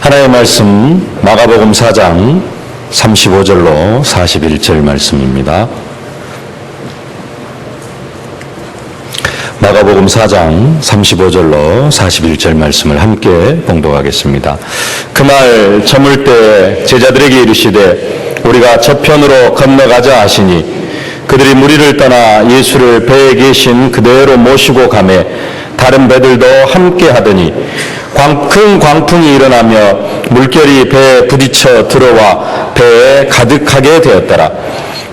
하나님의 말씀 마가복음 4장 35절로 41절 말씀입니다. 마가복음 4장 35절로 41절 말씀을 함께 봉독하겠습니다. 그날 저물 때 제자들에게 이르시되 우리가 저편으로 건너가자 하시니 그들이 무리를 떠나 예수를 배에 계신 그대로 모시고 가매 다른 배들도 함께 하더니 큰 광풍이 일어나며 물결이 배에 부딪혀 들어와 배에 가득하게 되었더라.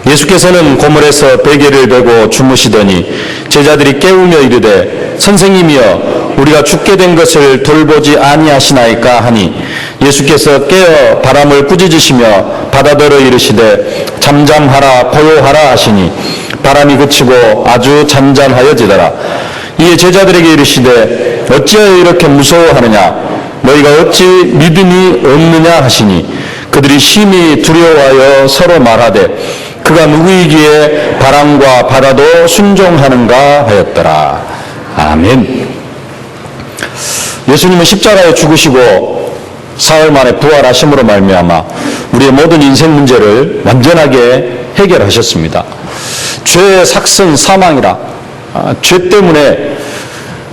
예수께서는 고물에서 베개를 베고 주무시더니 제자들이 깨우며 이르되 선생님이여 우리가 죽게 된 것을 돌보지 아니하시나이까 하니 예수께서 깨어 바람을 꾸짖으시며 바다더러 이르시되 잠잠하라 고요하라 하시니 바람이 그치고 아주 잔잔하여지더라. 이에 제자들에게 이르시되 어찌하여 이렇게 무서워하느냐 너희가 어찌 믿음이 없느냐 하시니 그들이 심히 두려워하여 서로 말하되 그가 누구이기에 바람과 바다도 순종하는가 하였더라. 아멘. 예수님은 십자가에 죽으시고 사흘 만에 부활하심으로 말미암아 우리의 모든 인생 문제를 완전하게 해결하셨습니다. 죄의 삭슨 사망이라 죄 때문에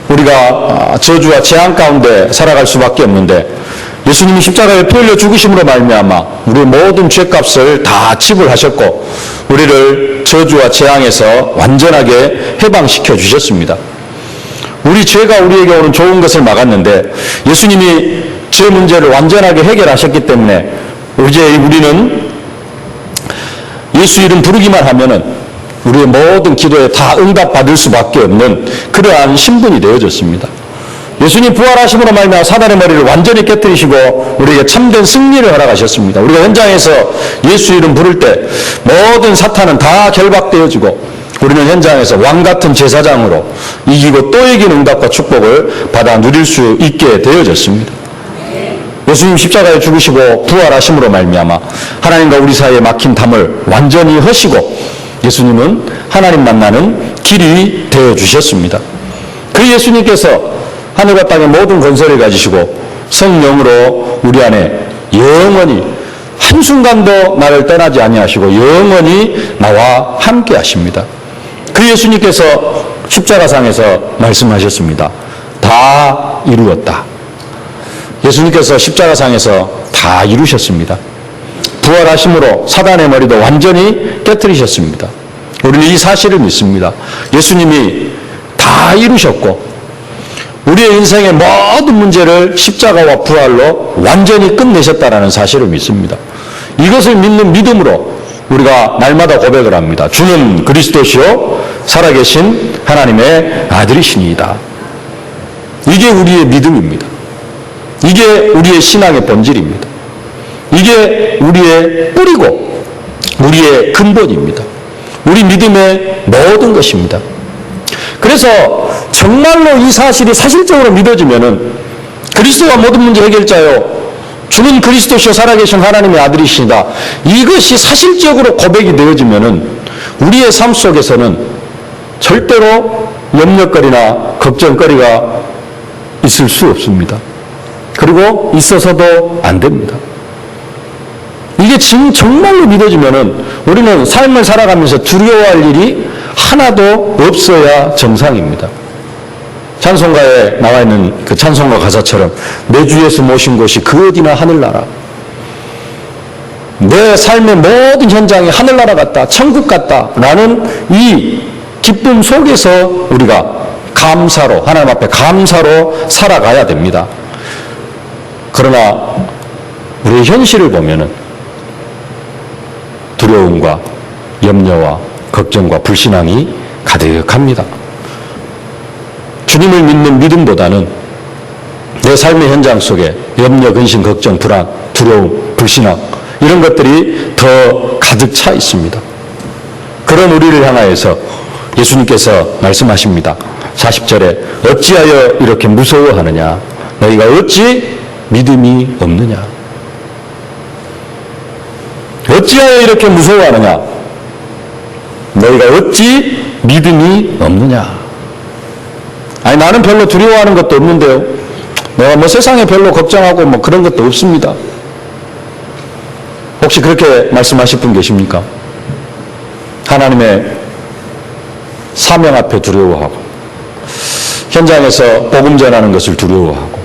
우리가 저주와 재앙 가운데 살아갈 수밖에 없는데 예수님이 십자가에 피 흘려 죽으심으로 말미암아 우리의 모든 죄값을 다 지불하셨고 우리를 저주와 재앙에서 완전하게 해방시켜 주셨습니다. 우리 죄가 우리에게 오는 좋은 것을 막았는데 예수님이 죄 문제를 완전하게 해결하셨기 때문에 이제 우리는 예수 이름 부르기만 하면은 우리의 모든 기도에 다 응답받을 수밖에 없는 그러한 신분이 되어졌습니다. 예수님 부활하심으로 말미암아 사단의 머리를 완전히 깨뜨리시고 우리에게 참된 승리를 허락하셨습니다. 우리가 현장에서 예수 이름 부를 때 모든 사탄은 다 결박되어지고 우리는 현장에서 왕같은 제사장으로 이기고 또 이긴 응답과 축복을 받아 누릴 수 있게 되어졌습니다. 예수님 십자가에 죽으시고 부활하심으로 말미암아 하나님과 우리 사이에 막힌 담을 완전히 허시고 예수님은 하나님 만나는 길이 되어주셨습니다. 그 예수님께서 하늘과 땅의 모든 권세를 가지시고 성령으로 우리 안에 영원히 한순간도 나를 떠나지 아니하시고 영원히 나와 함께 하십니다. 그 예수님께서 십자가상에서 말씀하셨습니다. 다 이루었다. 예수님께서 십자가상에서 다 이루셨습니다. 부활하심으로 사단의 머리도 완전히 깨뜨리셨습니다. 우리는 이 사실을 믿습니다. 예수님이 다 이루셨고 우리의 인생의 모든 문제를 십자가와 부활로 완전히 끝내셨다라는 사실을 믿습니다. 이것을 믿는 믿음으로 우리가 날마다 고백을 합니다. 주는 그리스도시요 살아계신 하나님의 아들이시니이다. 이게 우리의 믿음입니다. 이게 우리의 신앙의 본질입니다. 이게 우리의 뿌리고 우리의 근본입니다. 우리 믿음의 모든 것입니다. 그래서 정말로 이 사실이 사실적으로 믿어지면은 그리스도가 모든 문제 해결자요 주는 그리스도시요 살아계신 하나님의 아들이시다. 이것이 사실적으로 고백이 되어지면은 우리의 삶 속에서는 절대로 염려거리나 걱정거리가 있을 수 없습니다. 그리고 있어서도 안 됩니다. 이게 지금 정말로 믿어지면은 우리는 삶을 살아가면서 두려워할 일이 하나도 없어야 정상입니다. 찬송가에 나와 있는 그 찬송가 가사처럼 내 주 예수 모신 곳이 그 어디나 하늘나라. 내 삶의 모든 현장이 하늘나라 같다, 천국 같다 라는 이 기쁨 속에서 우리가 감사로 하나님 앞에 감사로 살아가야 됩니다. 그러나 우리의 현실을 보면은 두려움과 염려와 걱정과 불신앙이 가득합니다. 주님을 믿는 믿음보다는 내 삶의 현장 속에 염려, 근심, 걱정, 불안, 두려움, 불신앙 이런 것들이 더 가득 차 있습니다. 그런 우리를 향하여서 예수님께서 말씀하십니다. 40절에 어찌하여 이렇게 무서워하느냐 너희가 어찌 믿음이 없느냐 어찌하여 이렇게 무서워하느냐 너희가 어찌 믿음이 없느냐. 아니 나는 별로 두려워하는 것도 없는데요. 내가 뭐 세상에 별로 걱정하고 뭐 그런 것도 없습니다. 혹시 그렇게 말씀하실 분 계십니까? 하나님의 사명 앞에 두려워하고 현장에서 복음 전하는 것을 두려워하고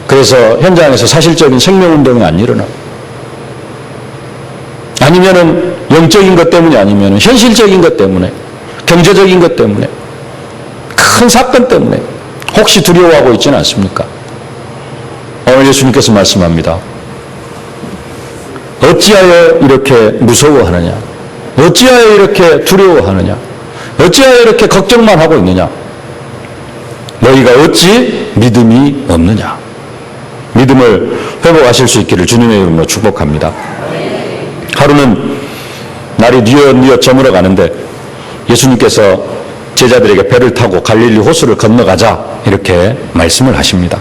그래서 현장에서 사실적인 생명운동이 안 일어나고 아니면은 영적인 것 때문이 아니면은 현실적인 것 때문에 경제적인 것 때문에 큰 사건 때문에 혹시 두려워하고 있지는 않습니까? 오늘 예수님께서 말씀합니다. 어찌하여 이렇게 무서워하느냐? 어찌하여 이렇게 두려워하느냐? 어찌하여 이렇게 걱정만 하고 있느냐? 너희가 어찌 믿음이 없느냐? 믿음을 회복하실 수 있기를 주님의 이름으로 축복합니다. 하루는 날이 뉘엿뉘엿 저물어 가는데 예수님께서 제자들에게 배를 타고 갈릴리 호수를 건너가자 이렇게 말씀을 하십니다.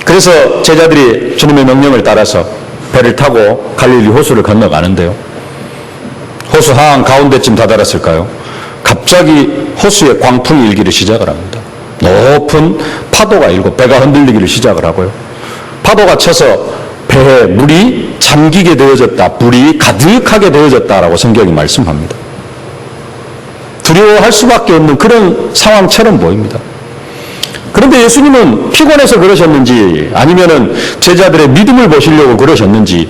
그래서 제자들이 주님의 명령을 따라서 배를 타고 갈릴리 호수를 건너가는데요. 호수 한 가운데쯤 다다랐을까요? 갑자기 호수에 광풍이 일기를 시작을 합니다. 높은 파도가 일고 배가 흔들리기를 시작을 하고요. 파도가 쳐서 배에 물이 잠기게 되어졌다. 물이 가득하게 되어졌다라고 성경이 말씀합니다. 두려워할 수밖에 없는 그런 상황처럼 보입니다. 그런데 예수님은 피곤해서 그러셨는지 아니면은 제자들의 믿음을 보시려고 그러셨는지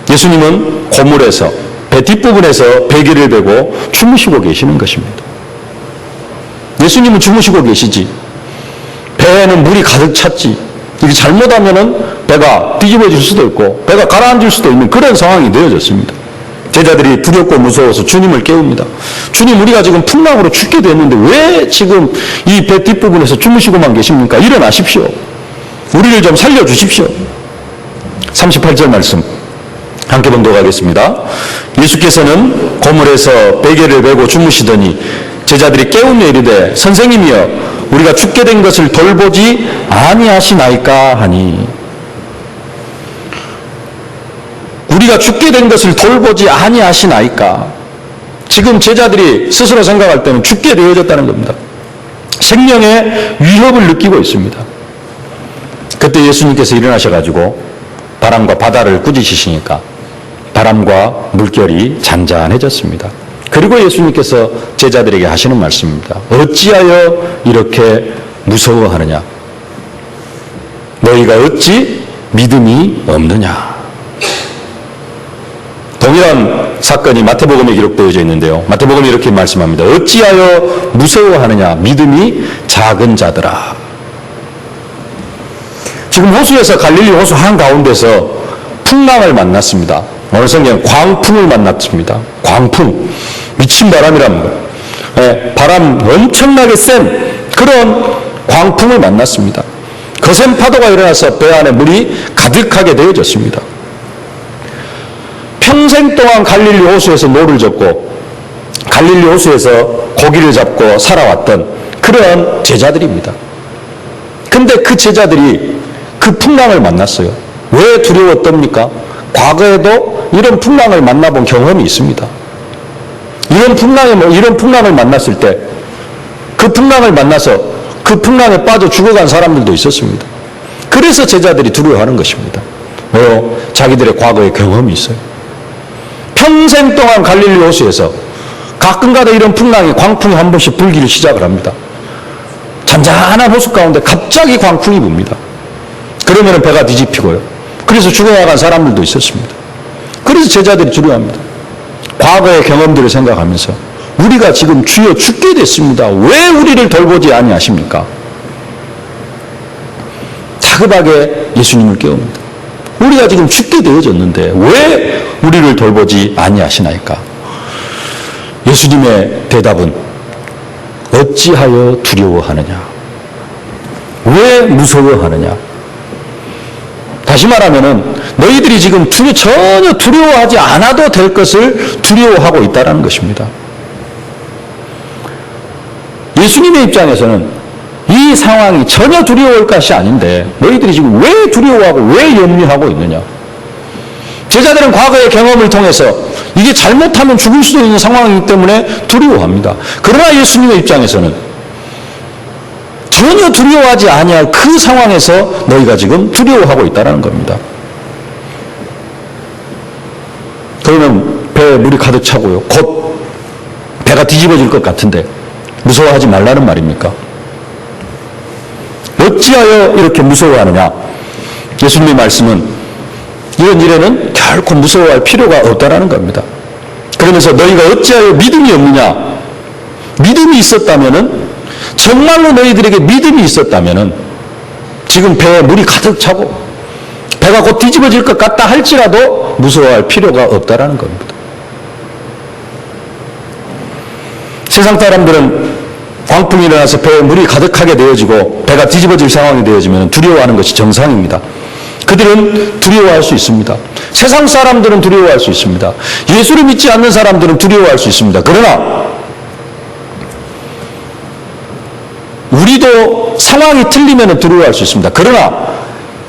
예수님은 고물에서 배 뒷부분에서 베개를 베고 주무시고 계시는 것입니다. 예수님은 주무시고 계시지 배에는 물이 가득 찼지 이게 잘못하면은 배가 뒤집어질 수도 있고 배가 가라앉을 수도 있는 그런 상황이 되어졌습니다. 제자들이 두렵고 무서워서 주님을 깨웁니다. 주님, 우리가 지금 풍랑으로 죽게 됐는데 왜 지금 이 배 뒷부분에서 주무시고만 계십니까? 일어나십시오. 우리를 좀 살려주십시오. 38절 말씀 함께 봉독하겠습니다. 예수께서는 고물에서 베개를 베고 주무시더니 제자들이 깨우며 이르되 선생님이여 우리가 죽게 된 것을 돌보지 아니하시나이까 하니 우리가 죽게 된 것을 돌보지 아니하시나이까. 지금 제자들이 스스로 생각할 때는 죽게 되어졌다는 겁니다. 생명의 위협을 느끼고 있습니다. 그때 예수님께서 일어나셔가지고 바람과 바다를 꾸짖으시니까 바람과 물결이 잔잔해졌습니다. 그리고 예수님께서 제자들에게 하시는 말씀입니다. 어찌하여 이렇게 무서워하느냐? 너희가 어찌 믿음이 없느냐? 동일한 사건이 마태복음에 기록되어져 있는데요. 마태복음이 이렇게 말씀합니다. 어찌하여 무서워하느냐? 믿음이 작은 자들아. 지금 호수에서 갈릴리 호수 한가운데서 풍랑을 만났습니다. 오늘 성경은 광풍을 만났습니다. 광풍. 미친 바람이랍니다. 바람 엄청나게 센 그런 광풍을 만났습니다. 거센 파도가 일어나서 배 안에 물이 가득하게 되어졌습니다. 평생 동안 갈릴리 호수에서 노를 젓고 갈릴리 호수에서 고기를 잡고 살아왔던 그런 제자들입니다. 근데 그 제자들이 그 풍랑을 만났어요. 왜 두려웠답니까? 과거에도 이런 풍랑을 만나본 경험이 있습니다. 이런 풍랑을 만났을 때 그 풍랑을 만나서 그 풍랑에 빠져 죽어간 사람들도 있었습니다. 그래서 제자들이 두려워하는 것입니다. 왜요? 자기들의 과거의 경험이 있어요. 평생 동안 갈릴리 호수에서 가끔가다 이런 풍랑이 광풍이 한 번씩 불기를 시작을 합니다. 잔잔한 호수 가운데 갑자기 광풍이 붑니다. 그러면 배가 뒤집히고요. 그래서 죽어나간 사람들도 있었습니다. 그래서 제자들이 두려워합니다. 과거의 경험들을 생각하면서 우리가 지금 주여 죽게 됐습니다. 왜 우리를 돌보지 아니하십니까? 다급하게 예수님을 깨웁니다. 우리가 지금 죽게 되어졌는데 왜 우리를 돌보지 아니하시나이까? 예수님의 대답은 어찌하여 두려워하느냐? 왜 무서워하느냐? 다시 말하면은 너희들이 지금 전혀 두려워하지 않아도 될 것을 두려워하고 있다는 것입니다. 예수님의 입장에서는 이 상황이 전혀 두려워할 것이 아닌데 너희들이 지금 왜 두려워하고 왜 염려하고 있느냐? 제자들은 과거의 경험을 통해서 이게 잘못하면 죽을 수도 있는 상황이기 때문에 두려워합니다. 그러나 예수님의 입장에서는 이 상황이 전혀 두려워할 것이 아닌데 너희들이 지금 왜 두려워하고 왜 염려하고 있느냐? 제자들은 과거의 경험을 통해서 이게 잘못하면 죽을 수도 있는 상황이기 때문에 두려워합니다. 그러나 예수님의 입장에서는 전혀 두려워하지 아니할 그 상황에서 너희가 지금 두려워하고 있다는 겁니다. 그러면 배에 물이 가득 차고요. 곧 배가 뒤집어질 것 같은데 무서워하지 말라는 말입니까? 어찌하여 이렇게 무서워하느냐? 예수님의 말씀은 이런 일에는 결코 무서워할 필요가 없다는 겁니다. 그러면서 너희가 어찌하여 믿음이 없느냐? 믿음이 있었다면은, 정말로 너희들에게 믿음이 있었다면은 지금 배에 물이 가득 차고 배가 곧 뒤집어질 것 같다 할지라도 무서워할 필요가 없다는 겁니다. 세상 사람들은 광풍이 일어나서 배에 물이 가득하게 되어지고 배가 뒤집어질 상황이 되어지면 두려워하는 것이 정상입니다. 그들은 두려워할 수 있습니다. 세상 사람들은 두려워할 수 있습니다. 예수를 믿지 않는 사람들은 두려워할 수 있습니다. 그러나 우리도 상황이 틀리면 두려워할 수 있습니다. 그러나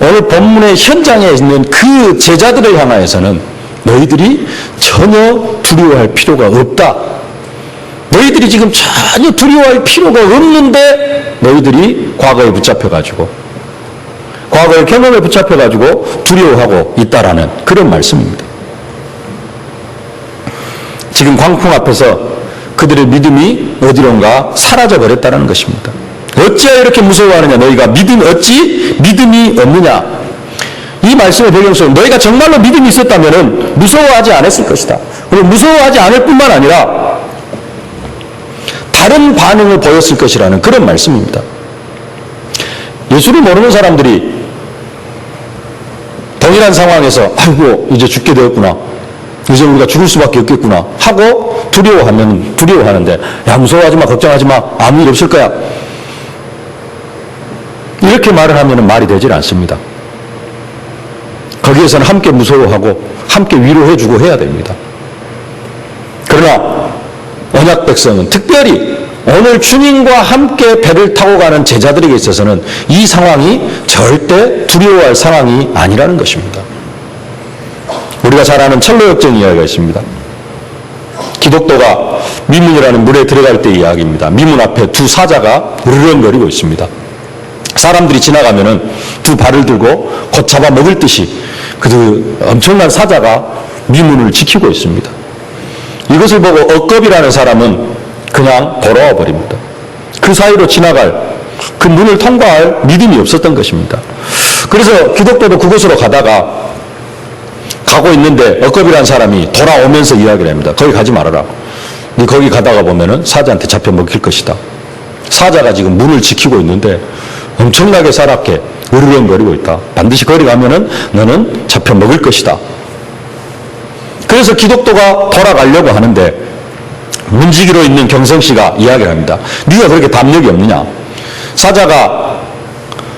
오늘 본문의 현장에 있는 그 제자들을 향하여서는 너희들이 전혀 두려워할 필요가 없다. 너희들이 지금 전혀 두려워할 필요가 없는데 너희들이 과거에 붙잡혀가지고, 과거의 경험에 붙잡혀가지고 두려워하고 있다라는 그런 말씀입니다. 지금 광풍 앞에서 그들의 믿음이 어디론가 사라져버렸다는 것입니다. 어찌하여 이렇게 무서워하느냐? 너희가 어찌 믿음이 없느냐? 이 말씀의 배경 속에 너희가 정말로 믿음이 있었다면 무서워하지 않았을 것이다. 그리고 무서워하지 않을 뿐만 아니라 다른 반응을 보였을 것이라는 그런 말씀입니다. 예수를 모르는 사람들이 동일한 상황에서 아이고 이제 죽게 되었구나, 이제 우리가 죽을 수밖에 없겠구나 하고 두려워하는데, 야 무서워하지 마, 걱정하지 마, 아무 일 없을 거야, 이렇게 말을 하면 말이 되질 않습니다. 거기에서는 함께 무서워하고 함께 위로해주고 해야 됩니다. 그러나 언약 백성은, 특별히 오늘 주님과 함께 배를 타고 가는 제자들에게 있어서는 이 상황이 절대 두려워할 상황이 아니라는 것입니다. 우리가 잘 아는 철로역정 이야기가 있습니다. 기독도가 미문이라는 물에 들어갈 때 이야기입니다. 미문 앞에 두 사자가 으르렁거리고 있습니다. 사람들이 지나가면은 두 발을 들고 곧 잡아먹을 듯이 그 엄청난 사자가 미문을 지키고 있습니다. 이것을 보고 억겁이라는 사람은 그냥 돌아와 버립니다. 그 사이로 지나갈, 그 문을 통과할 믿음이 없었던 것입니다. 그래서 기독도도 그곳으로 가고 있는데 억겁이라는 사람이 돌아오면서 이야기를 합니다. 거기 가지 말아라. 네 거기 가다가 보면은 사자한테 잡혀 먹힐 것이다. 사자가 지금 문을 지키고 있는데 엄청나게 사납게 으르렁거리고 있다. 반드시 거기 가면은 너는 잡혀 먹을 것이다. 그래서 기독도가 돌아가려고 하는데 문지기로 있는 경성 씨가 이야기를 합니다. 네가 그렇게 담력이 없느냐?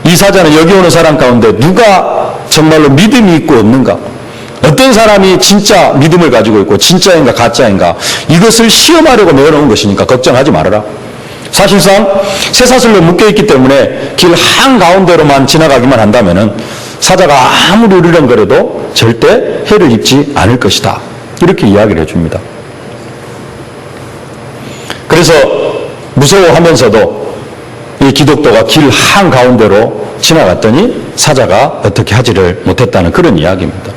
이 사자는 여기 오는 사람 가운데 누가 정말로 믿음이 있고 없는가? 어떤 사람이 진짜 믿음을 가지고 있고 진짜인가 가짜인가? 이것을 시험하려고 내어놓은 것이니까 걱정하지 말아라. 사실상 쇠사슬로 묶여있기 때문에 길 한가운데로만 지나가기만 한다면은 사자가 아무리 으르렁거려도 절대 해를 입지 않을 것이다. 이렇게 이야기를 해줍니다. 그래서 무서워하면서도 이 기독도가 길 한가운데로 지나갔더니 사자가 어떻게 하지를 못했다는 그런 이야기입니다.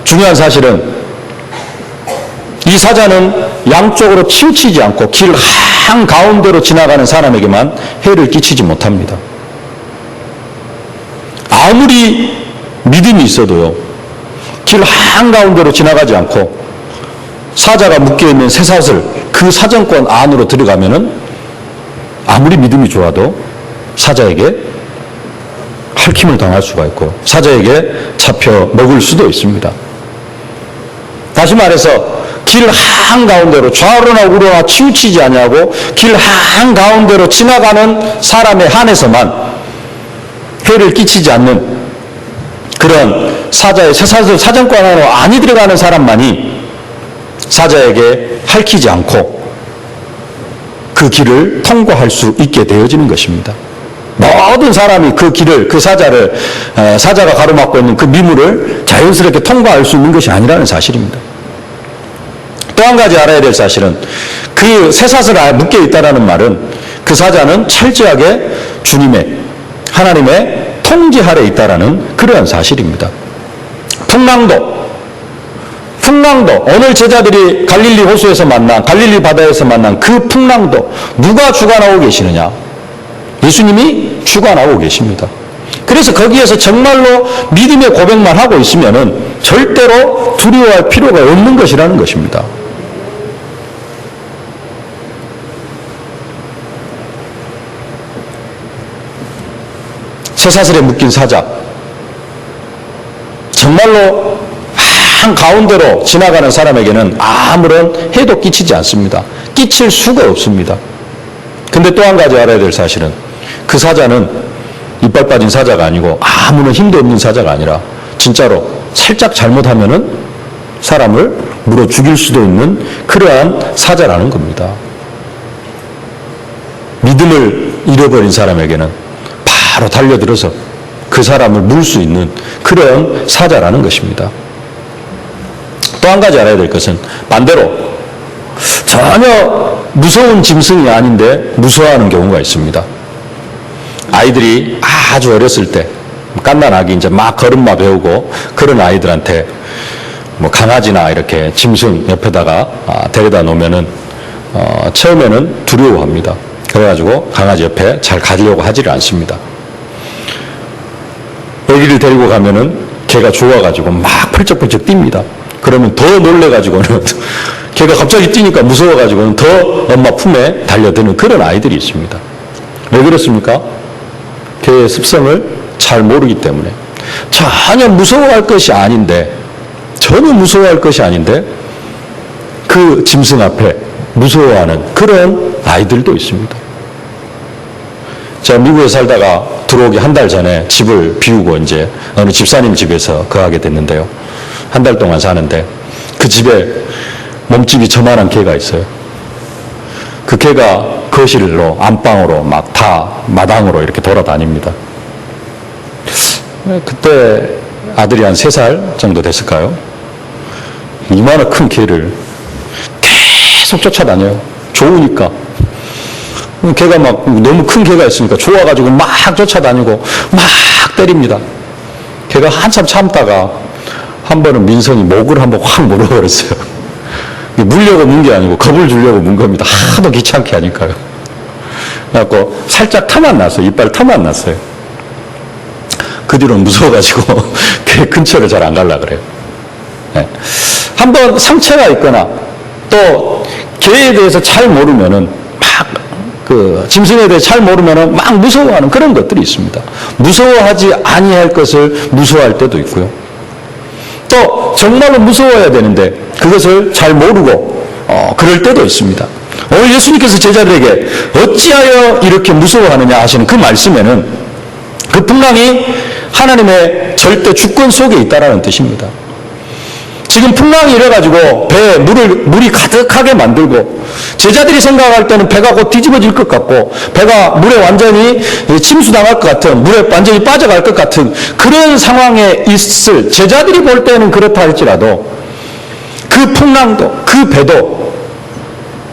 중요한 사실은 이 사자는 양쪽으로 치우치지 않고 길 한가운데로 지나가는 사람에게만 해를 끼치지 못합니다. 아무리 믿음이 있어도요, 길 한가운데로 지나가지 않고 사자가 묶여있는 쇠사슬, 그 사정권 안으로 들어가면은 아무리 믿음이 좋아도 사자에게 핥힘을 당할 수가 있고 사자에게 잡혀 먹을 수도 있습니다. 다시 말해서 길 한가운데로 좌우로나 우로나 치우치지 아니하고 길 한가운데로 지나가는 사람에 한해서만 해를 끼치지 않는 그런 사자의 쇠사슬 사정권 안으로 안이 들어가는 사람만이 사자에게 핥히지 않고 그 길을 통과할 수 있게 되어지는 것입니다. 모든 사람이 그 길을, 그 사자를, 사자가 가로막고 있는 그 미물을 자연스럽게 통과할 수 있는 것이 아니라는 사실입니다. 또 한 가지 알아야 될 사실은 그 쇠사슬에 묶여 있다라는 말은 그 사자는 철저하게 주님의 하나님의 통제 아래 있다라는 그러한 사실입니다. 풍랑도 오늘 제자들이 갈릴리 호수에서 만난 갈릴리 바다에서 만난 그 풍랑도 누가 주관하고 계시느냐? 예수님이 주관하고 계십니다. 그래서 거기에서 정말로 믿음의 고백만 하고 있으면은 절대로 두려워할 필요가 없는 것이라는 것입니다. 쇠사슬에 묶인 사자, 정말로 한가운데로 지나가는 사람에게는 아무런 해도 끼치지 않습니다. 끼칠 수가 없습니다. 근데 또 한 가지 알아야 될 사실은 그 사자는 이빨 빠진 사자가 아니고 아무런 힘도 없는 사자가 아니라 진짜로 살짝 잘못하면은 사람을 물어 죽일 수도 있는 그러한 사자라는 겁니다. 믿음을 잃어버린 사람에게는 바로 달려들어서 그 사람을 물 수 있는 그런 사자라는 것입니다. 또 한 가지 알아야 될 것은 반대로 전혀 무서운 짐승이 아닌데 무서워하는 경우가 있습니다. 아이들이 아주 어렸을 때 갓난아기 이제 막 걸음마 배우고 그런 아이들한테 뭐 강아지나 이렇게 짐승 옆에다가 데려다 놓으면은 처음에는 두려워합니다. 그래가지고 강아지 옆에 잘 가려고 하지를 않습니다. 애기를 데리고 가면은 걔가 좋아가지고 막 펄쩍펄쩍 뜁니다. 그러면 더 놀래가지고는 걔가 갑자기 뛰니까 무서워가지고는 더 엄마 품에 달려드는 그런 아이들이 있습니다. 왜 그렇습니까? 걔의 습성을 잘 모르기 때문에. 전혀 무서워할 것이 아닌데 그 짐승 앞에 무서워하는 그런 아이들도 있습니다. 제가 미국에 살다가 들어오기 한 달 전에 집을 비우고 이제 어느 집사님 집에서 거하게 됐는데요. 한 달 동안 사는데 그 집에 몸집이 저만한 개가 있어요. 그 개가 거실로 안방으로 막 다 마당으로 이렇게 돌아다닙니다. 그때 아들이 한 3살 정도 됐을까요? 이만한 큰 개를 계속 쫓아다녀요. 좋으니까. 개가 막 너무 큰 개가 있으니까 좋아가지고 막 쫓아다니고 막 때립니다. 개가 한참 참다가 한 번은 민선이 목을 한번 확 물어버렸어요. 물려고 문 게 아니고 겁을 주려고 문 겁니다. 하도 귀찮게 하니까요. 그래갖고 살짝 터만 났어요. 이빨 터만 났어요. 그 뒤로는 무서워가지고 개 근처를 잘 안 가려고 그래요. 네. 한번 상처가 있거나 또 개에 대해서 잘 모르면은 짐승에 대해 잘 모르면은 막 무서워하는 그런 것들이 있습니다. 무서워하지 아니할 것을 무서워할 때도 있고요. 또 정말로 무서워해야 되는데 그것을 잘 모르고 그럴 때도 있습니다. 오늘 예수님께서 제자들에게 어찌하여 이렇게 무서워하느냐 하시는 그 말씀에는 그 풍랑이 하나님의 절대 주권 속에 있다라는 뜻입니다. 지금 풍랑이 이래가지고 배에 물이 가득하게 만들고 제자들이 생각할 때는 배가 곧 뒤집어질 것 같고 배가 물에 완전히 침수당할 것 같은 물에 완전히 빠져갈 것 같은 그런 상황에 있을 제자들이 볼 때는 그렇다 할지라도 그 풍랑도 그 배도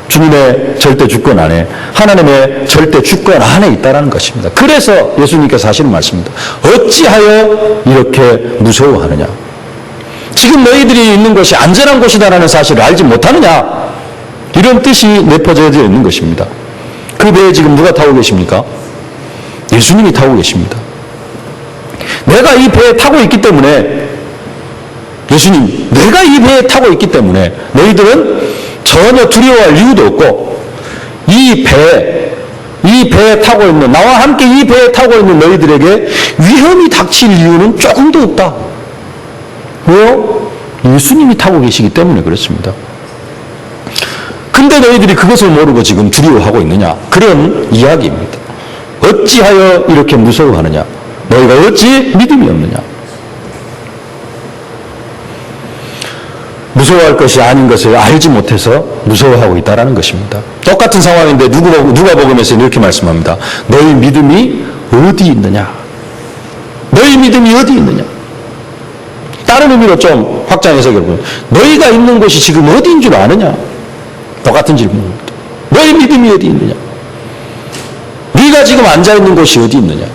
주님의 절대 주권 안에 하나님의 절대 주권 안에 있다는 것입니다. 그래서 예수님께서 하시는 말씀입니다. 어찌하여 이렇게 무서워하느냐. 지금 너희들이 있는 것이 안전한 곳이다라는 사실을 알지 못하느냐. 이런 뜻이 내포되어 있는 것입니다. 그 배에 지금 누가 타고 계십니까? 예수님이 타고 계십니다. 내가 이 배에 타고 있기 때문에 예수님, 내가 이 배에 타고 있기 때문에 너희들은 전혀 두려워할 이유도 없고 이 배에 타고 있는 나와 함께 이 배에 타고 있는 너희들에게 위험이 닥칠 이유는 조금도 없다. 왜요? 예수님이 타고 계시기 때문에 그렇습니다. 근데 너희들이 그것을 모르고 지금 두려워하고 있느냐? 그런 이야기입니다. 어찌하여 이렇게 무서워하느냐? 너희가 어찌 믿음이 없느냐? 무서워할 것이 아닌 것을 알지 못해서 무서워하고 있다는 것입니다. 똑같은 상황인데 누가복음에서 이렇게 말씀합니다. 너희 믿음이 어디 있느냐? 너희 믿음이 어디 있느냐? 다른 의미로 좀 확장해서 보면 너희가 있는 곳이 지금 어디인 줄 아느냐? 똑같은 질문입니다. 너희 믿음이 어디 있느냐? 네가 지금 앉아있는 곳이 어디 있느냐?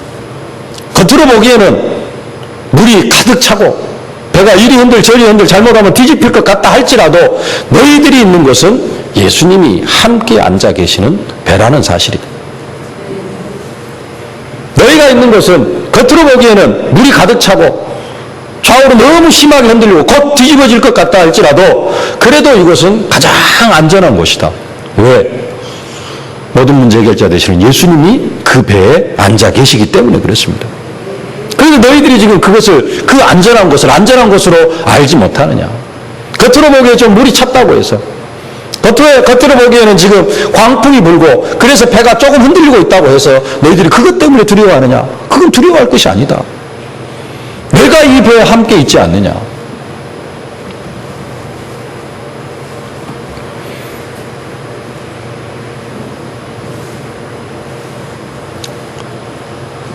겉으로 보기에는 물이 가득 차고 배가 이리 흔들 저리 흔들 잘못하면 뒤집힐 것 같다 할지라도 너희들이 있는 곳은 예수님이 함께 앉아 계시는 배라는 사실이다. 너희가 있는 곳은 겉으로 보기에는 물이 가득 차고 좌우로 너무 심하게 흔들리고 곧 뒤집어질 것 같다 할지라도 그래도 이곳은 가장 안전한 곳이다. 왜? 모든 문제 해결자 되시는 예수님이 그 배에 앉아 계시기 때문에 그렇습니다. 그래서 너희들이 지금 그것을 그 안전한 곳으로 알지 못하느냐. 겉으로 보기에 좀 물이 찼다고 해서 겉으로 보기에는 지금 광풍이 불고 그래서 배가 조금 흔들리고 있다고 해서 너희들이 그것 때문에 두려워하느냐. 그건 두려워할 것이 아니다. 내가 이 배에 함께 있지 않느냐.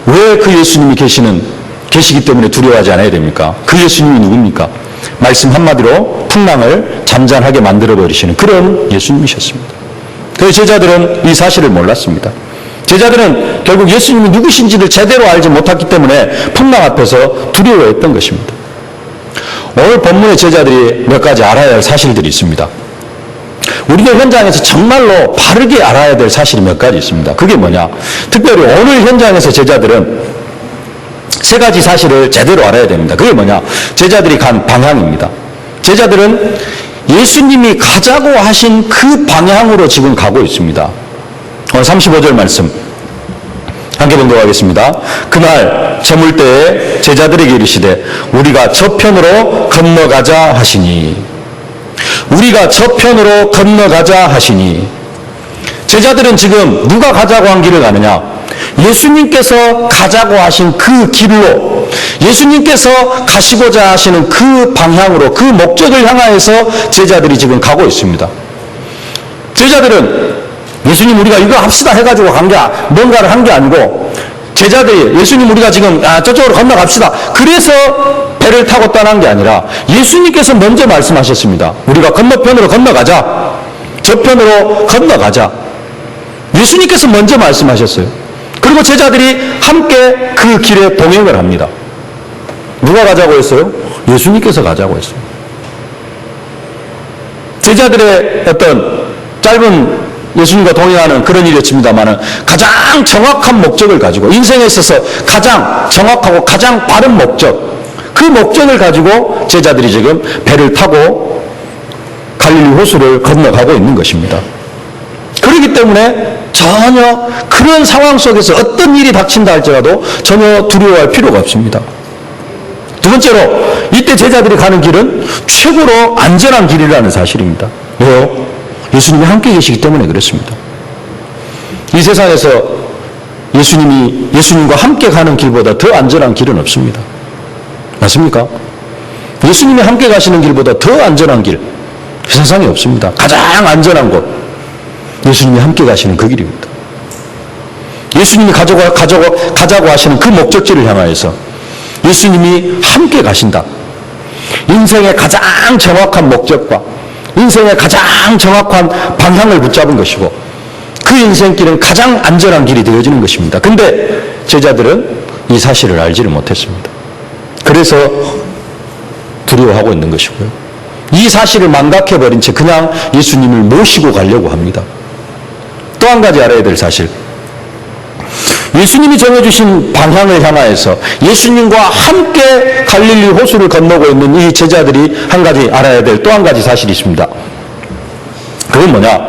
왜 그 예수님이 계시기 때문에 두려워하지 않아야 됩니까? 그 예수님이 누굽니까? 말씀 한마디로 풍랑을 잔잔하게 만들어버리시는 그런 예수님이셨습니다. 그 제자들은 이 사실을 몰랐습니다. 제자들은 결국 예수님이 누구신지를 제대로 알지 못했기 때문에 풍랑 앞에서 두려워했던 것입니다. 오늘 본문의 제자들이 몇 가지 알아야 할 사실들이 있습니다. 우리가 현장에서 정말로 바르게 알아야 될 사실이 몇 가지 있습니다. 그게 뭐냐? 특별히 오늘 현장에서 제자들은 세 가지 사실을 제대로 알아야 됩니다. 그게 뭐냐? 제자들이 간 방향입니다. 제자들은 예수님이 가자고 하신 그 방향으로 지금 가고 있습니다. 오늘 35절 말씀 함께 봉독하겠습니다. 그날 저물 때에 제자들에게 이르시되 우리가 저편으로 건너가자 하시니 우리가 저편으로 건너가자 하시니 제자들은 지금 누가 가자고 한 길을 가느냐? 예수님께서 가자고 하신 그 길로 예수님께서 가시고자 하시는 그 방향으로 그 목적을 향하여서 제자들이 지금 가고 있습니다. 제자들은 예수님 우리가 이거 합시다 해가지고 뭔가를 한 게 아니고 제자들이 예수님 우리가 지금 저쪽으로 건너갑시다. 그래서 배를 타고 떠난 게 아니라 예수님께서 먼저 말씀하셨습니다. 우리가 건너편으로 건너가자. 저편으로 건너가자. 예수님께서 먼저 말씀하셨어요. 그리고 제자들이 함께 그 길에 동행을 합니다. 누가 가자고 했어요? 예수님께서 가자고 했어요. 제자들의 어떤 짧은 예수님과 동행하는 그런 일이었습니다만 가장 정확한 목적을 가지고 인생에 있어서 가장 정확하고 가장 바른 목적 그 목적을 가지고 제자들이 지금 배를 타고 갈릴리 호수를 건너가고 있는 것입니다. 그렇기 때문에 전혀 그런 상황 속에서 어떤 일이 닥친다 할지라도 전혀 두려워할 필요가 없습니다. 두 번째로 이때 제자들이 가는 길은 최고로 안전한 길이라는 사실입니다. 왜요? 예수님이 함께 계시기 때문에 그렇습니다. 이 세상에서 예수님과 함께 가는 길보다 더 안전한 길은 없습니다. 맞습니까? 예수님이 함께 가시는 길보다 더 안전한 길 세상에 없습니다. 가장 안전한 곳 예수님이 함께 가시는 그 길입니다. 예수님이 가자고 하시는 그 목적지를 향하여서 예수님이 함께 가신다. 인생의 가장 정확한 목적과 인생의 가장 정확한 방향을 붙잡은 것이고 그 인생길은 가장 안전한 길이 되어지는 것입니다. 근데 제자들은 이 사실을 알지를 못했습니다. 그래서 두려워하고 있는 것이고요. 이 사실을 망각해버린 채 그냥 예수님을 모시고 가려고 합니다. 또 한 가지 알아야 될 사실. 예수님이 정해주신 방향을 향하여서 예수님과 함께 갈릴리 호수를 건너고 있는 이 제자들이 한 가지 알아야 될 또 한 가지 사실이 있습니다. 그건 뭐냐?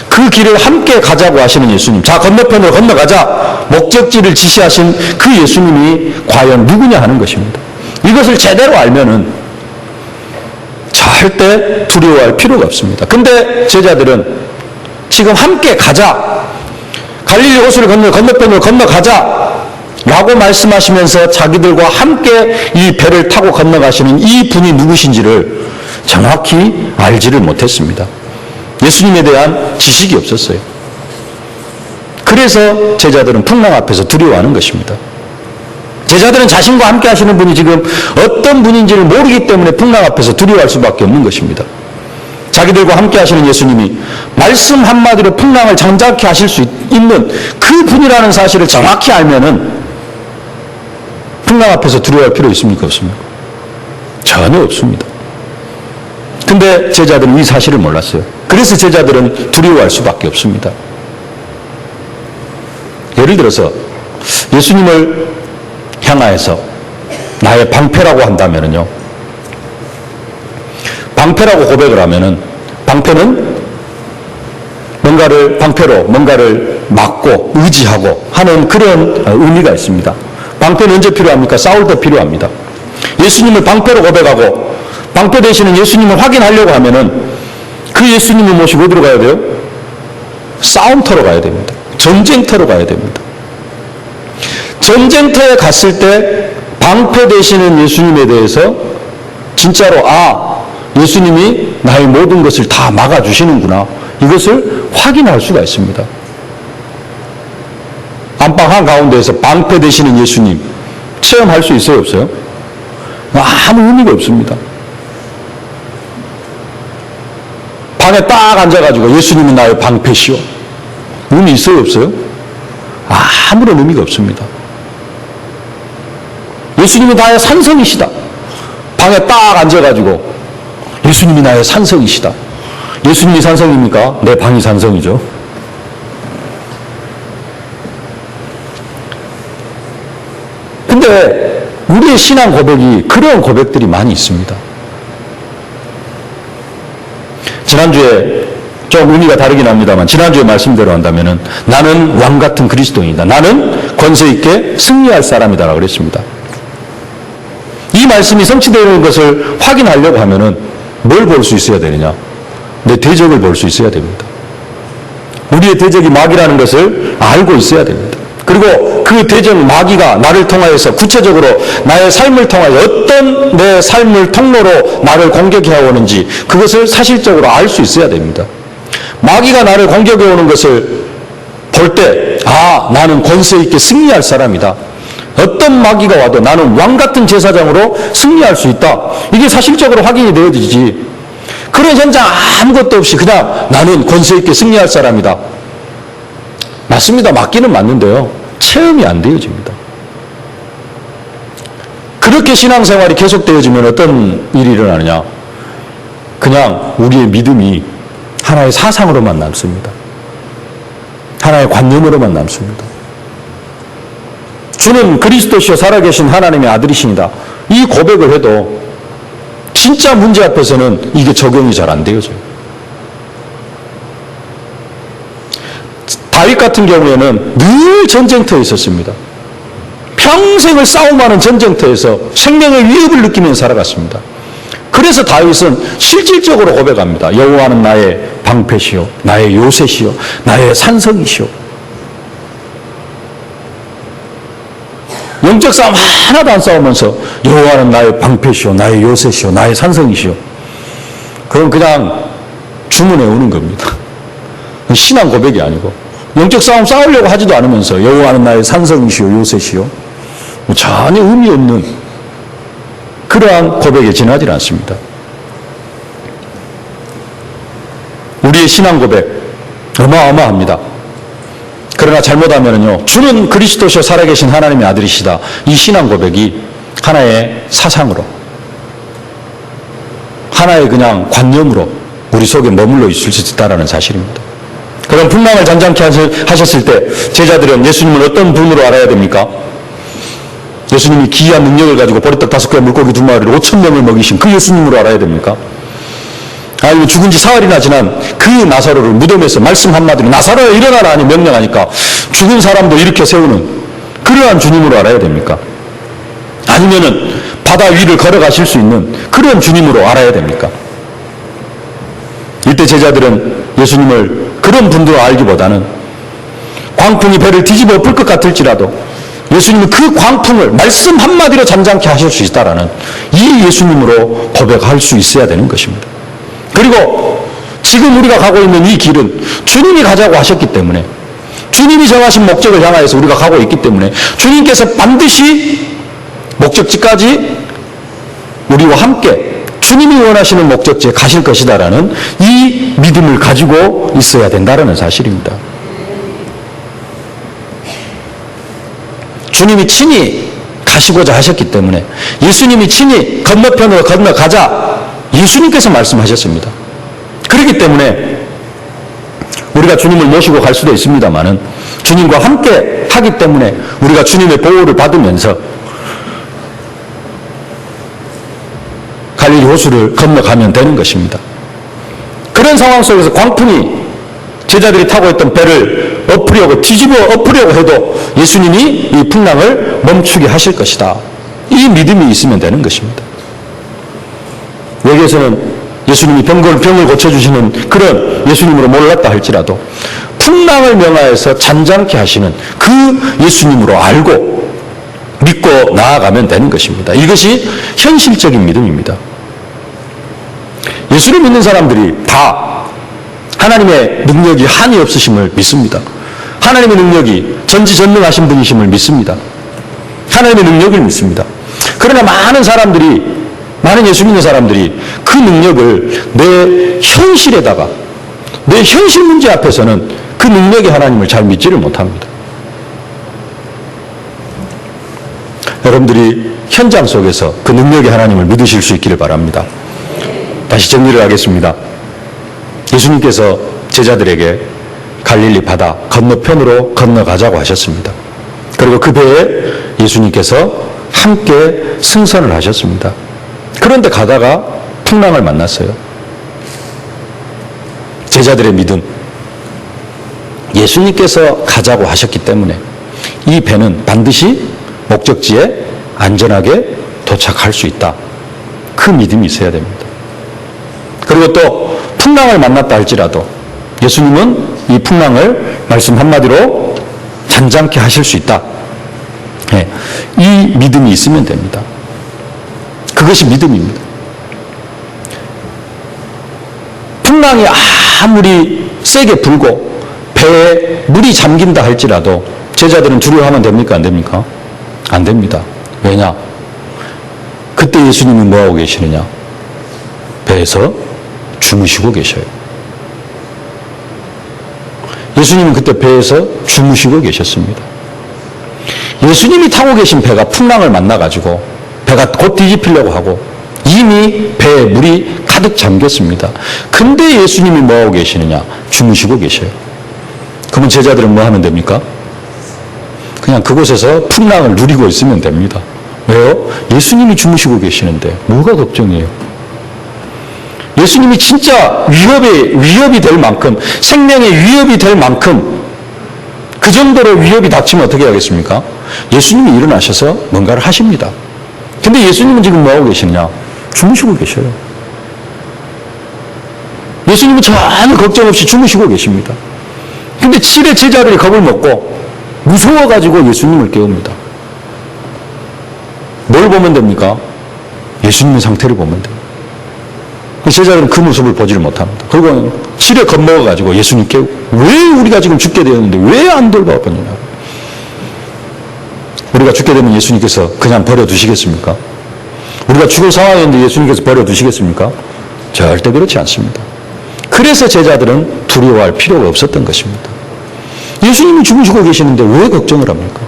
그 길을 함께 가자고 하시는 예수님, 자 건너편으로 건너가자 목적지를 지시하신 그 예수님이 과연 누구냐 하는 것입니다. 이것을 제대로 알면은 절대 두려워할 필요가 없습니다. 근데 제자들은 지금 함께 가자, 갈릴리 호수를 건너편으로 건너가자 라고 말씀하시면서 자기들과 함께 이 배를 타고 건너가시는 이 분이 누구신지를 정확히 알지를 못했습니다. 예수님에 대한 지식이 없었어요. 그래서 제자들은 풍랑 앞에서 두려워하는 것입니다. 제자들은 자신과 함께 하시는 분이 지금 어떤 분인지를 모르기 때문에 풍랑 앞에서 두려워할 수밖에 없는 것입니다. 자기들과 함께 하시는 예수님이 말씀 한마디로 풍랑을 잠잠케 하실 수 있는 그 분이라는 사실을 정확히 알면은 풍랑 앞에서 두려워할 필요 있습니까? 없습니까? 전혀 없습니다. 근데 제자들은 이 사실을 몰랐어요. 그래서 제자들은 두려워할 수밖에 없습니다. 예를 들어서 예수님을 향하여서 나의 방패라고 한다면요. 방패라고 고백을 하면은 방패는 방패로 뭔가를 막고 의지하고 하는 그런 의미가 있습니다. 방패는 언제 필요합니까? 싸울 때 필요합니다. 예수님을 방패로 고백하고 방패 되시는 예수님을 확인하려고 하면은 그 예수님을 모시고 어디로 가야 돼요? 싸움터로 가야 됩니다. 전쟁터로 가야 됩니다. 전쟁터에 갔을 때 방패 되시는 예수님에 대해서 진짜로 예수님이 나의 모든 것을 다 막아주시는구나. 이것을 확인할 수가 있습니다. 안방 한가운데에서 방패 되시는 예수님 체험할 수 있어요? 없어요? 아무 의미가 없습니다. 방에 딱 앉아가지고 예수님은 나의 방패시오. 의미 있어요? 없어요? 아무런 의미가 없습니다. 예수님이 나의 산성이시다. 방에 딱 앉아가지고 예수님이 나의 산성이시다. 예수님이 산성입니까? 내 방이 산성이죠. 근데 우리의 신앙 고백이 그런 고백들이 많이 있습니다. 지난주에 좀 의미가 다르긴 합니다만 지난주에 말씀대로 한다면은 나는 왕 같은 그리스도인이다. 나는 권세 있게 승리할 사람이다라고 그랬습니다. 이 말씀이 성취되는 것을 확인하려고 하면은 뭘 볼 수 있어야 되느냐? 내 대적을 볼 수 있어야 됩니다. 우리의 대적이 마귀라는 것을 알고 있어야 됩니다. 그리고 그 대적 마귀가 나를 통하여서 구체적으로 나의 삶을 통하여 어떤 내 삶을 통로로 나를 공격해 오는지 그것을 사실적으로 알 수 있어야 됩니다. 마귀가 나를 공격해 오는 것을 볼 때 나는 권세 있게 승리할 사람이다. 어떤 마귀가 와도 나는 왕 같은 제사장으로 승리할 수 있다. 이게 사실적으로 확인이 되어지지. 그런 현장 아무것도 없이 그냥 나는 권세 있게 승리할 사람이다. 맞습니다. 맞기는 맞는데요. 체험이 안 되어집니다. 그렇게 신앙생활이 계속되어지면 어떤 일이 일어나느냐. 그냥 우리의 믿음이 하나의 사상으로만 남습니다. 하나의 관념으로만 남습니다. 주는 그리스도시요 살아계신 하나님의 아들이십니다. 이 고백을 해도 진짜 문제 앞에서는 이게 적용이 잘 안 되어져요. 다윗 같은 경우에는 늘 전쟁터에 있었습니다. 평생을 싸움하는 전쟁터에서 생명의 위협을 느끼면서 살아갔습니다. 그래서 다윗은 실질적으로 고백합니다. 여호와는 나의 방패시요 나의 요새시요 나의 산성이시요. 영적 싸움 하나도 안 싸우면서 여호와는 나의 방패시오 나의 요새시오 나의 산성이시오. 그건 그냥 주문해 오는 겁니다. 신앙 고백이 아니고 영적 싸움 싸우려고 하지도 않으면서 여호와는 나의 산성이시오 요새시오 전혀 의미 없는 그러한 고백에 지나질 않습니다. 우리의 신앙 고백 어마어마합니다. 그러나 잘못하면요, 주는 그리스도시요 살아계신 하나님의 아들이시다. 이 신앙 고백이 하나의 사상으로, 하나의 그냥 관념으로 우리 속에 머물러 있을 수 있다는 사실입니다. 그럼 풍랑을 잔잔케 하셨을 때 제자들은 예수님을 어떤 분으로 알아야 됩니까? 예수님이 기이한 능력을 가지고 보리떡 5개 물고기 2마리를 5,000명을 먹이신 그 예수님으로 알아야 됩니까? 아니면 죽은 지 사흘이나 지난 그 나사로를 무덤에서 말씀 한마디로 나사로야 일어나라 하니 명령하니까 죽은 사람도 일으켜 세우는 그러한 주님으로 알아야 됩니까? 아니면은 바다 위를 걸어가실 수 있는 그런 주님으로 알아야 됩니까? 이때 제자들은 예수님을 그런 분으로 알기보다는 광풍이 배를 뒤집어 엎을 것 같을지라도 예수님은 그 광풍을 말씀 한마디로 잠잠케 하실 수 있다라는 이 예수님으로 고백할 수 있어야 되는 것입니다. 그리고 지금 우리가 가고 있는 이 길은 주님이 가자고 하셨기 때문에 주님이 정하신 목적을 향하여서 우리가 가고 있기 때문에 주님께서 반드시 목적지까지 우리와 함께 주님이 원하시는 목적지에 가실 것이다라는 이 믿음을 가지고 있어야 된다는 사실입니다. 주님이 친히 가시고자 하셨기 때문에, 예수님이 친히 건너편으로 건너가자 예수님께서 말씀하셨습니다. 그렇기 때문에 우리가 주님을 모시고 갈 수도 있습니다만은 주님과 함께 하기 때문에 우리가 주님의 보호를 받으면서 갈릴리 호수를 건너가면 되는 것입니다. 그런 상황 속에서 광풍이 제자들이 타고 있던 배를 뒤집어 엎으려고 해도 예수님이 이 풍랑을 멈추게 하실 것이다. 이 믿음이 있으면 되는 것입니다. 외계에서는 예수님이 병을 고쳐주시는 그런 예수님으로 몰랐다 할지라도 풍랑을 명하여서 잔잔케 하시는 그 예수님으로 알고 믿고 나아가면 되는 것입니다. 이것이 현실적인 믿음입니다. 예수를 믿는 사람들이 다 하나님의 능력이 한이 없으심을 믿습니다. 하나님의 능력이 전지전능하신 분이심을 믿습니다. 하나님의 능력을 믿습니다. 그러나 많은 예수 믿는 사람들이 그 능력을 내 현실에다가, 내 현실 문제 앞에서는 그 능력의 하나님을 잘 믿지를 못합니다. 여러분들이 현장 속에서 그 능력의 하나님을 믿으실 수 있기를 바랍니다. 다시 정리를 하겠습니다. 예수님께서 제자들에게 갈릴리 바다 건너편으로 건너가자고 하셨습니다. 그리고 그 배에 예수님께서 함께 승선을 하셨습니다. 그런데 가다가 풍랑을 만났어요. 제자들의 믿음, 예수님께서 가자고 하셨기 때문에 이 배는 반드시 목적지에 안전하게 도착할 수 있다. 그 믿음이 있어야 됩니다. 그리고 또 풍랑을 만났다 할지라도 예수님은 이 풍랑을 말씀 한마디로 잔잔케 하실 수 있다. 네, 이 믿음이 있으면 됩니다. 그것이 믿음입니다. 풍랑이 아무리 세게 불고 배에 물이 잠긴다 할지라도 제자들은 두려워하면 됩니까? 안 됩니까? 안 됩니다. 왜냐? 그때 예수님이 뭐하고 계시느냐? 배에서 주무시고 계셔요. 예수님은 그때 배에서 주무시고 계셨습니다. 예수님이 타고 계신 배가 풍랑을 만나가지고 배가 곧 뒤집히려고 하고 이미 배에 물이 가득 잠겼습니다. 근데 예수님이 뭐하고 계시느냐? 주무시고 계셔요. 그러면 제자들은 뭐 하면 됩니까? 그냥 그곳에서 풍랑을 누리고 있으면 됩니다. 왜요? 예수님이 주무시고 계시는데 뭐가 걱정이에요? 예수님이 진짜 위협이 될 만큼, 생명의 위협이 될 만큼 그 정도로 위협이 닥치면 어떻게 하겠습니까? 예수님이 일어나셔서 뭔가를 하십니다. 근데 예수님은 지금 뭐하고 계시느냐? 주무시고 계셔요. 예수님은 전혀 걱정 없이 주무시고 계십니다. 근데 7의 제자들이 겁을 먹고 무서워가지고 예수님을 깨웁니다. 뭘 보면 됩니까? 예수님의 상태를 보면 돼요. 제자들은 그 모습을 보지를 못합니다. 그리고 7에 겁먹어가지고 예수님 깨우고, 왜 우리가 지금 죽게 되었는데 왜 안 돌봐보느냐고. 우리가 죽게 되면 예수님께서 그냥 버려두시겠습니까? 우리가 죽을 상황인데 예수님께서 버려두시겠습니까? 절대 그렇지 않습니다. 그래서 제자들은 두려워할 필요가 없었던 것입니다. 예수님이 주무시고 계시는데 왜 걱정을 합니까?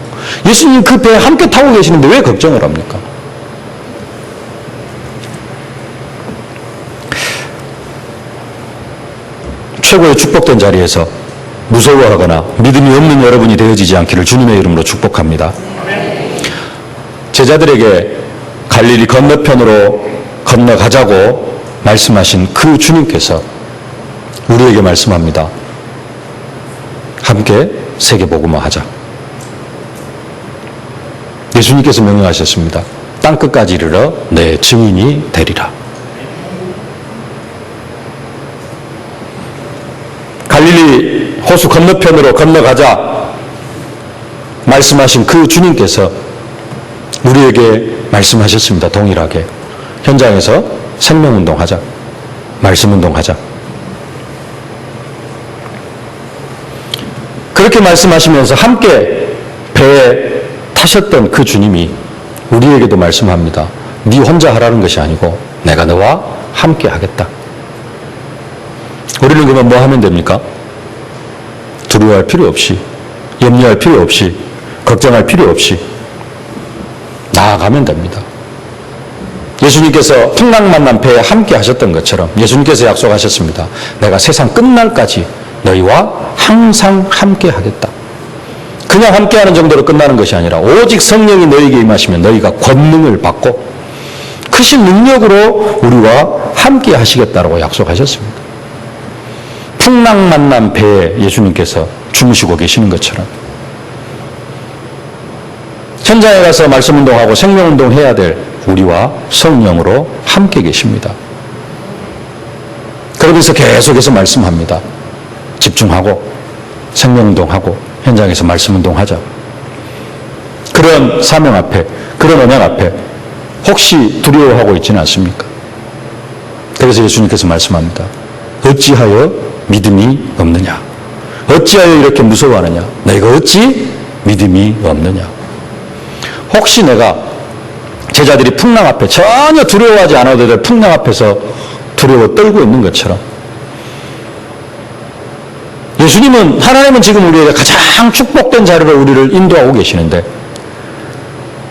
예수님 그 배에 함께 타고 계시는데 왜 걱정을 합니까? 최고의 축복된 자리에서 무서워하거나 믿음이 없는 여러분이 되어지지 않기를 주님의 이름으로 축복합니다. 제자들에게 갈릴리 건너편으로 건너가자고 말씀하신 그 주님께서 우리에게 말씀합니다. 함께 세계복음화하자. 예수님께서 명령하셨습니다. 땅끝까지 이르러 내 증인이 되리라. 갈릴리 호수 건너편으로 건너가자 말씀하신 그 주님께서 우리에게 말씀하셨습니다. 동일하게. 현장에서 생명운동하자. 말씀운동하자. 그렇게 말씀하시면서 함께 배에 타셨던 그 주님이 우리에게도 말씀합니다. 네 혼자 하라는 것이 아니고 내가 너와 함께 하겠다. 우리는 그러면 뭐 하면 됩니까? 두려워할 필요 없이, 염려할 필요 없이, 걱정할 필요 없이 나아가면 됩니다. 예수님께서 풍랑 만난 배에 함께 하셨던 것처럼 예수님께서 약속하셨습니다. 내가 세상 끝날까지 너희와 항상 함께 하겠다. 그냥 함께하는 정도로 끝나는 것이 아니라 오직 성령이 너희에게 임하시면 너희가 권능을 받고 크신 능력으로 우리와 함께 하시겠다라고 약속하셨습니다. 풍랑 만난 배에 예수님께서 주무시고 계시는 것처럼 현장에 가서 말씀운동하고 생명운동 해야 될 우리와 성령으로 함께 계십니다. 그러면서 계속해서 말씀합니다. 집중하고 생명운동하고 현장에서 말씀운동하자. 그런 사명 앞에, 그런 언약 앞에 혹시 두려워하고 있지는 않습니까? 그래서 예수님께서 말씀합니다. 어찌하여 믿음이 없느냐? 어찌하여 이렇게 무서워하느냐? 너희가 어찌 믿음이 없느냐? 혹시 내가 제자들이 풍랑 앞에 전혀 두려워하지 않아도 될 풍랑 앞에서 두려워 떨고 있는 것처럼 하나님은 지금 우리에게 가장 축복된 자리로 우리를 인도하고 계시는데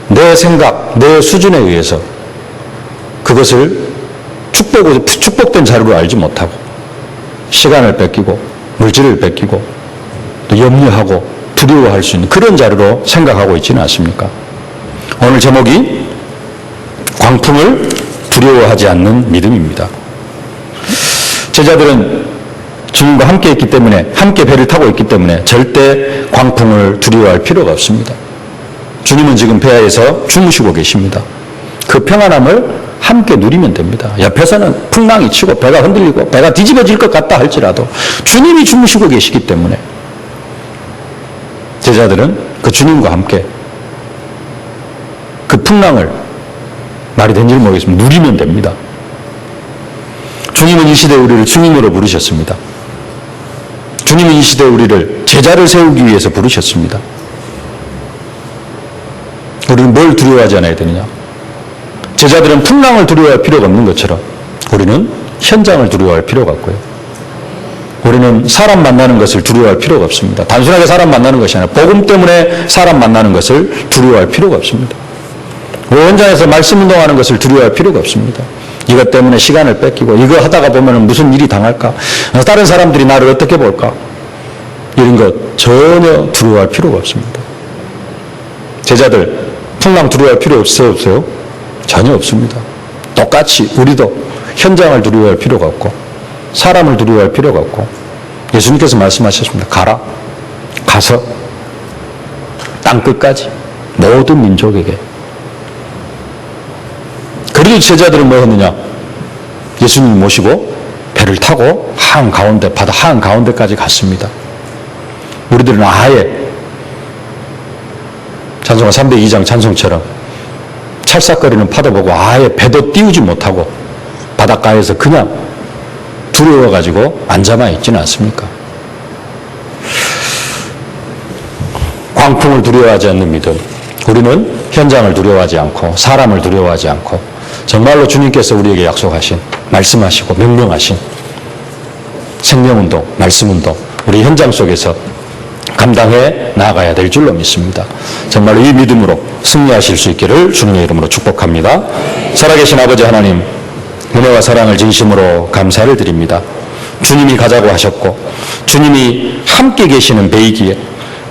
내 생각, 내 수준에 의해서 그것을 축복된 자리로 알지 못하고 시간을 뺏기고 물질을 뺏기고 또 염려하고 두려워할 수 있는 그런 자리로 생각하고 있지는 않습니까? 오늘 제목이 광풍을 두려워하지 않는 믿음입니다. 제자들은 주님과 함께 있기 때문에, 함께 배를 타고 있기 때문에 절대 광풍을 두려워할 필요가 없습니다. 주님은 지금 배에서 주무시고 계십니다. 그 평안함을 함께 누리면 됩니다. 옆에서는 풍랑이 치고 배가 흔들리고 배가 뒤집어질 것 같다 할지라도 주님이 주무시고 계시기 때문에 제자들은 그 주님과 함께 그 풍랑을 말이 된지는 모르겠습니다. 누리면 됩니다. 주님은 이 시대에 우리를 주님으로 부르셨습니다. 주님은 이 시대에 우리를 제자를 세우기 위해서 부르셨습니다. 우리는 뭘 두려워하지 않아야 되느냐? 제자들은 풍랑을 두려워할 필요가 없는 것처럼 우리는 현장을 두려워할 필요가 없고요. 우리는 사람 만나는 것을 두려워할 필요가 없습니다. 단순하게 사람 만나는 것이 아니라 복음 때문에 사람 만나는 것을 두려워할 필요가 없습니다. 현장에서 말씀 운동하는 것을 두려워할 필요가 없습니다. 이것 때문에 시간을 뺏기고 이거 하다가 보면 무슨 일이 당할까? 다른 사람들이 나를 어떻게 볼까? 이런 것 전혀 두려워할 필요가 없습니다. 제자들 풍랑 두려워할 필요 없어요? 전혀 없습니다. 똑같이 우리도 현장을 두려워할 필요가 없고 사람을 두려워할 필요가 없고 예수님께서 말씀하셨습니다. 가라. 가서 땅끝까지 모든 민족에게. 그리고 제자들은 뭐 했느냐? 예수님 모시고 배를 타고 한가운데, 바다 한가운데까지 갔습니다. 우리들은 아예 찬송가 302장 찬송처럼 찰싹거리는 파도 보고 아예 배도 띄우지 못하고 바닷가에서 그냥 두려워가지고 앉아만 있지는 않습니까? 광풍을 두려워하지 않는 믿음. 우리는 현장을 두려워하지 않고 사람을 두려워하지 않고 정말로 주님께서 우리에게 약속하신, 말씀하시고 명령하신 생명운동, 말씀운동, 우리 현장 속에서 감당해 나아가야 될 줄로 믿습니다. 정말로 이 믿음으로 승리하실 수 있기를 주님의 이름으로 축복합니다. 살아계신 아버지 하나님, 은혜와 사랑을 진심으로 감사를 드립니다. 주님이 가자고 하셨고 주님이 함께 계시는 배이기에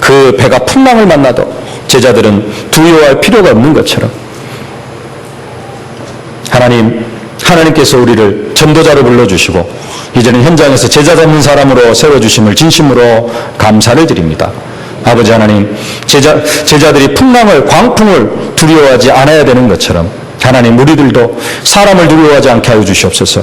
그 배가 풍랑을 만나도 제자들은 두려워할 필요가 없는 것처럼 하나님께서 우리를 전도자로 불러주시고 이제는 현장에서 제자 잡는 사람으로 세워주심을 진심으로 감사를 드립니다. 아버지 하나님, 제자들이 광풍을 두려워하지 않아야 되는 것처럼 하나님, 우리들도 사람을 두려워하지 않게 하여 주시옵소서.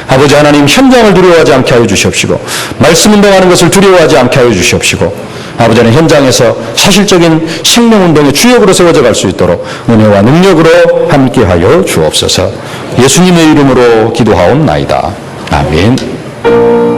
아버지 하나님, 현장을 두려워하지 않게 하여 주시옵시고 말씀운동하는 것을 두려워하지 않게 하여 주시옵시고 아버지 하나님, 현장에서 사실적인 생명운동의 주역으로 세워져 갈 수 있도록 은혜와 능력으로 함께하여 주옵소서. 예수님의 이름으로 기도하옵나이다. 아멘.